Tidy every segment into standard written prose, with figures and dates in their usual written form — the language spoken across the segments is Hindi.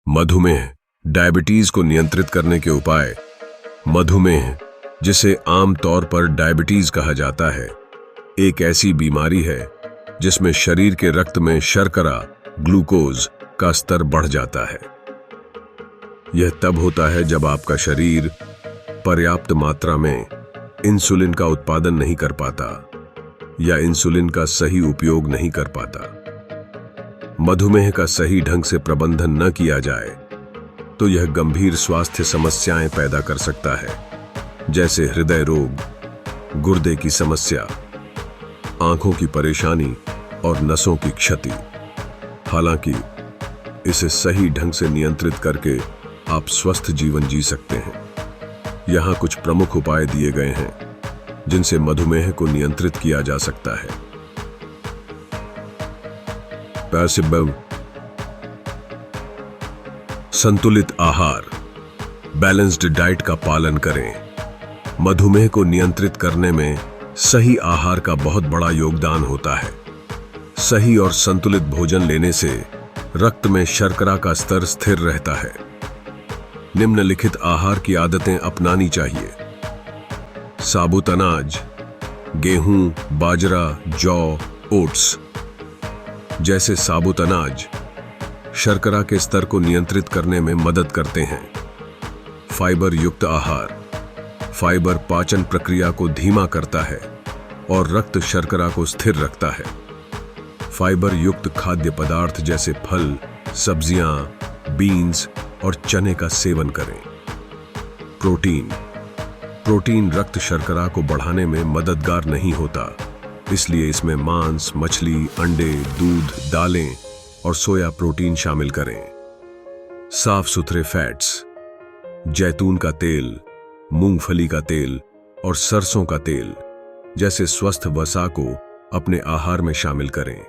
मधुमेह, डायबिटीज को नियंत्रित करने के उपाय। मधुमेह, जिसे आमतौर पर डायबिटीज कहा जाता है, एक ऐसी बीमारी है जिसमें शरीर के रक्त में शर्करा, ग्लूकोज का स्तर बढ़ जाता है। यह तब होता है जब आपका शरीर पर्याप्त मात्रा में इंसुलिन का उत्पादन नहीं कर पाता या इंसुलिन का सही उपयोग नहीं कर पाता। मधुमेह का सही ढंग से प्रबंधन न किया जाए तो यह गंभीर स्वास्थ्य समस्याएं पैदा कर सकता है, जैसे हृदय रोग, गुर्दे की समस्या, आंखों की परेशानी और नसों की क्षति। हालांकि इसे सही ढंग से नियंत्रित करके आप स्वस्थ जीवन जी सकते हैं। यहाँ कुछ प्रमुख उपाय दिए गए हैं जिनसे मधुमेह को नियंत्रित किया जा सकता है। पैसिबल संतुलित आहार, बैलेंस्ड डाइट का पालन करें। मधुमेह को नियंत्रित करने में सही आहार का बहुत बड़ा योगदान होता है। सही और संतुलित भोजन लेने से रक्त में शर्करा का स्तर स्थिर रहता है। निम्नलिखित आहार की आदतें अपनानी चाहिए। साबुत अनाज, गेहूं, बाजरा, जौ, ओट्स जैसे साबुत अनाज शर्करा के स्तर को नियंत्रित करने में मदद करते हैं। फाइबर युक्त आहार, फाइबर पाचन प्रक्रिया को धीमा करता है और रक्त शर्करा को स्थिर रखता है। फाइबर युक्त खाद्य पदार्थ जैसे फल, सब्जियां, बीन्स और चने का सेवन करें। प्रोटीन रक्त शर्करा को बढ़ाने में मददगार नहीं होता, इसलिए इसमें मांस, मछली, अंडे, दूध, दालें और सोया प्रोटीन शामिल करें। साफ सुथरे फैट्स, जैतून का तेल, मूंगफली का तेल और सरसों का तेल जैसे स्वस्थ वसा को अपने आहार में शामिल करें।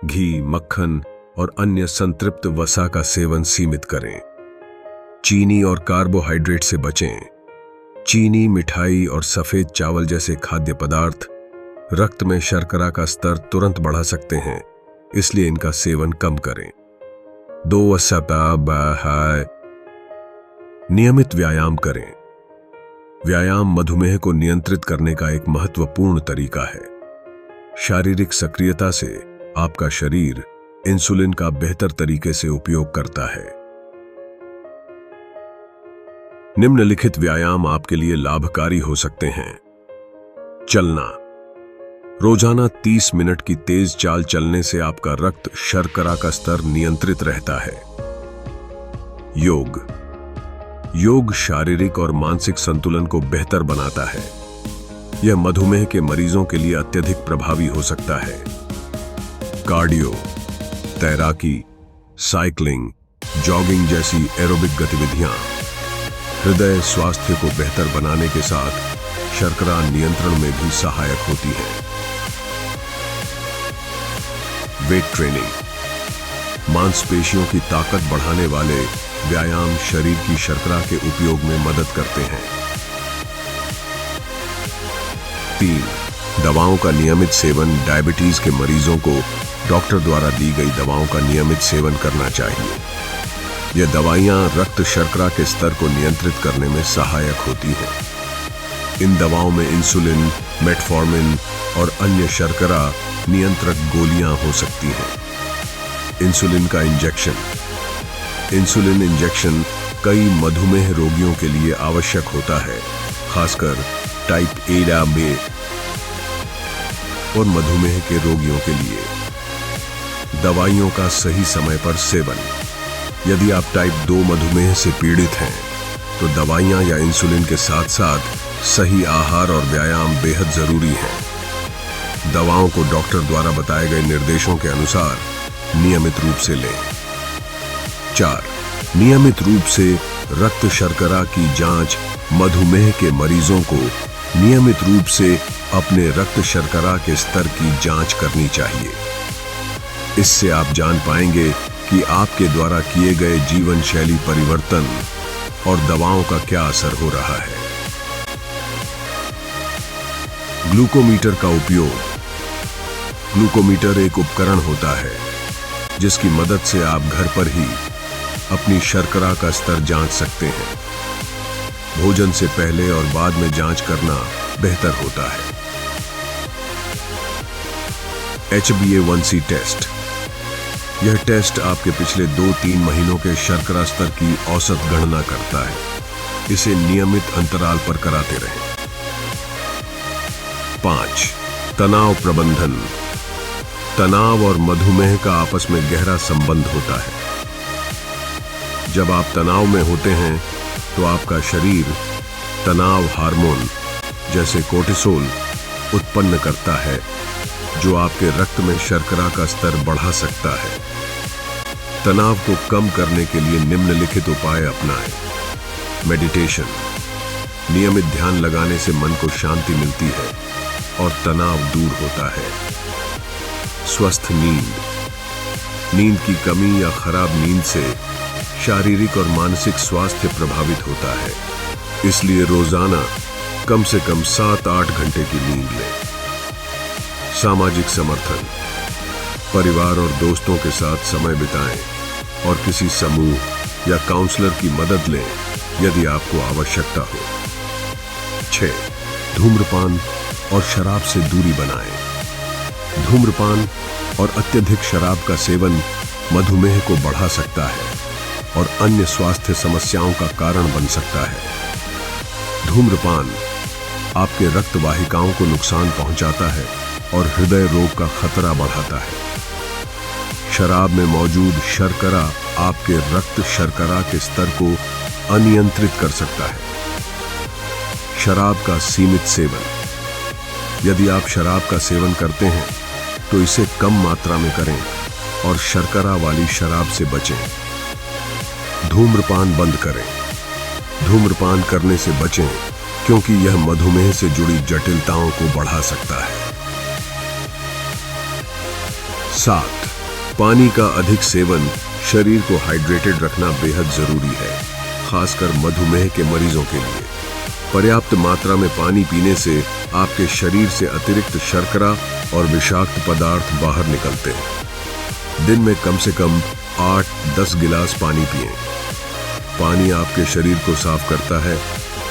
घी, मक्खन और अन्य संतृप्त वसा का सेवन सीमित करें। चीनी और कार्बोहाइड्रेट से बचें। चीनी, मिठाई और सफेद चावल जैसे खाद्य पदार्थ रक्त में शर्करा का स्तर तुरंत बढ़ा सकते हैं, इसलिए इनका सेवन कम करें। नियमित व्यायाम करें। व्यायाम मधुमेह को नियंत्रित करने का एक महत्वपूर्ण तरीका है। शारीरिक सक्रियता से आपका शरीर इंसुलिन का बेहतर तरीके से उपयोग करता है। निम्नलिखित व्यायाम आपके लिए लाभकारी हो सकते हैं। चलना, रोजाना 30 मिनट की तेज चाल चलने से आपका रक्त शर्करा का स्तर नियंत्रित रहता है। योग शारीरिक और मानसिक संतुलन को बेहतर बनाता है। यह मधुमेह के मरीजों के लिए अत्यधिक प्रभावी हो सकता है। कार्डियो, तैराकी, साइकिलिंग, जॉगिंग जैसी एरोबिक गतिविधियां हृदय स्वास्थ्य को बेहतर बनाने के साथ शर्करा नियंत्रण में भी सहायक होती है। वेट ट्रेनिंग, मांसपेशियों की ताकत बढ़ाने वाले व्यायाम शरीर की शर्करा के उपयोग में मदद करते हैं। 3. दवाओं का नियमित सेवन, डायबिटीज के मरीजों को डॉक्टर द्वारा दी गई दवाओं का नियमित सेवन करना चाहिए। यह दवाइयां रक्त शर्करा के स्तर को नियंत्रित करने में सहायक होती हैं। इन दवाओं में इंसुलिन, मेटफॉर्मिन और अन्य शर्करा नियंत्रक गोलियां हो सकती हैं। इंसुलिन का इंजेक्शन, इंसुलिन इंजेक्शन कई मधुमेह रोगियों के लिए आवश्यक होता है, खासकर टाइप 1 में और मधुमेह के रोगियों के लिए। दवाइयों का सही समय पर सेवन, यदि आप टाइप 2 मधुमेह से पीड़ित हैं तो दवाइयां या इंसुलिन के साथ साथ सही आहार और व्यायाम बेहद जरूरी है। दवाओं को डॉक्टर द्वारा बताए गए निर्देशों के अनुसार नियमित रूप से लें। 4. नियमित रूप से रक्त शर्करा की जांच, मधुमेह के मरीजों को नियमित रूप से अपने रक्त शर्करा के स्तर की जांच करनी चाहिए। इससे आप जान पाएंगे कि आपके द्वारा किए गए जीवन शैली परिवर्तन और दवाओं का क्या असर हो रहा है। ग्लूकोमीटर का उपयोग। ग्लूकोमीटर एक उपकरण होता है जिसकी मदद से आप घर पर ही अपनी शर्करा का स्तर जांच सकते हैं। भोजन से पहले और बाद में जांच करना बेहतर होता है। HbA1c test. यह टेस्ट आपके पिछले 2-3 महीनों के शर्करा स्तर की औसत गणना करता है। इसे नियमित अंतराल पर कराते रहें। 5. तनाव प्रबंधन। तनाव और मधुमेह का आपस में गहरा संबंध होता है। जब आप तनाव में होते हैं तो आपका शरीर तनाव हार्मोन जैसे कोर्टिसोल उत्पन्न करता है, जो आपके रक्त में शर्करा का स्तर बढ़ा सकता है। तनाव को कम करने के लिए निम्नलिखित उपाय अपनाएं। मेडिटेशन। नियमित ध्यान लगाने से मन को शांति मिलती है और तनाव दूर होता है। स्वस्थ नींद। नींद की कमी या खराब नींद से शारीरिक और मानसिक स्वास्थ्य प्रभावित होता है, इसलिए रोजाना कम से कम 7-8 घंटे की नींद लें। सामाजिक समर्थन। परिवार और दोस्तों के साथ समय बिताएं और किसी समूह या काउंसलर की मदद लें यदि आपको आवश्यकता हो। 6. धूम्रपान और शराब से दूरी बनाएं। धूम्रपान और अत्यधिक शराब का सेवन मधुमेह को बढ़ा सकता है और अन्य स्वास्थ्य समस्याओं का कारण बन सकता है। धूम्रपान आपके रक्त वाहिकाओं को नुकसान पहुंचाता है और हृदय रोग का खतरा बढ़ाता है। शराब में मौजूद शर्करा आपके रक्त शर्करा के स्तर को अनियंत्रित कर सकता है। शराब का सीमित सेवन। यदि आप शराब का सेवन करते हैं तो इसे कम मात्रा में करें और शर्करा वाली शराब से बचें। धूम्रपान बंद करें। धूम्रपान करने से बचें क्योंकि यह मधुमेह से जुड़ी जटिलताओं को बढ़ा सकता है। 7. पानी का अधिक सेवन। शरीर को हाइड्रेटेड रखना बेहद जरूरी है, खासकर मधुमेह के मरीजों के लिए। पर्याप्त मात्रा में पानी पीने से आपके शरीर से अतिरिक्त शर्करा और विषाक्त पदार्थ बाहर निकलते हैं। दिन में कम से कम 8-10 गिलास पानी पिएं। पानी आपके शरीर को साफ करता है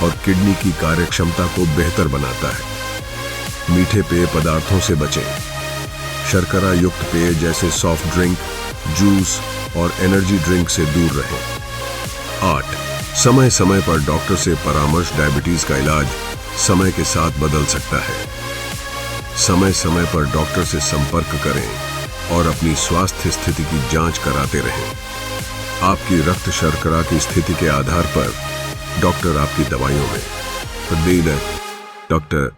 और किडनी की कार्यक्षमता को बेहतर बनाता है। मीठे पेय पदार्थों से बचें। शर्करा युक्त पेय जैसे सॉफ्ट ड्रिंक, जूस और एनर्जी ड्रिंक से दूर रहें। 8. समय समय पर डॉक्टर से परामर्श। डायबिटीज का इलाज समय के साथ बदल सकता है। समय समय पर डॉक्टर से संपर्क करें और अपनी स्वास्थ्य स्थिति की जांच कराते रहें। आपकी रक्त शर्करा की स्थिति के आधार पर डॉक्टर आपकी दवाइयों में तब्दील है। डॉक्टर